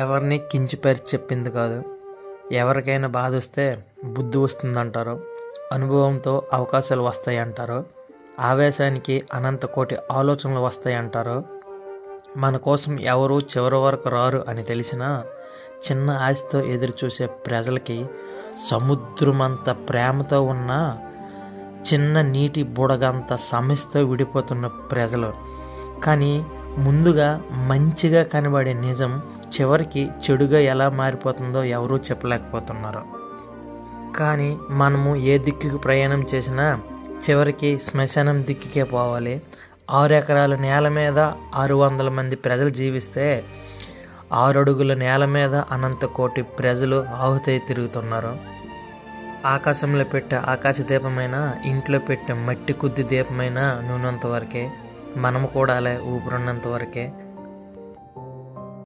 ఎవరిని కించపరిచి చెప్పింది కాదు. ఎవరికైనా బాధ వస్తే బుద్ధి వస్తుందంటారు, అనుభవంతో అవకాశాలు వస్తాయి అంటారు, ఆవేశానికి అనంత కోటి ఆలోచనలు వస్తాయి అంటారు. మన కోసం ఎవరు చివరి వరకు రారు అని తెలిసినా చిన్న ఆశతో ఎదురు చూసే ప్రజలకి సముద్రమంత ప్రేమతో ఉన్న చిన్న నీటి బుడగంత సమస్యతో విడిపోతున్న ప్రజలు. కానీ ముందుగా మంచిగా కనబడే నిజం చివరికి చెడుగా ఎలా మారిపోతుందో ఎవరూ చెప్పలేకపోతున్నారు. కానీ మనము ఏ దిక్కుకు ప్రయాణం చేసినా చివరికి శ్మశానం దిక్కుకే పోవాలి. 6 ఎకరాల నేల మీద 600 మంది ప్రజలు జీవిస్తే 6 అడుగుల నేల మీద అనంత కోటి ప్రజలు ఆహుతై తిరుగుతున్నారు. ఆకాశంలో పెట్టే ఆకాశ దీపమైన, ఇంట్లో పెట్టే మట్టి కొద్ది దీపమైన నూనెంత వరకే, మనము కూడా అలా ఊపిరున్నంత వరకే.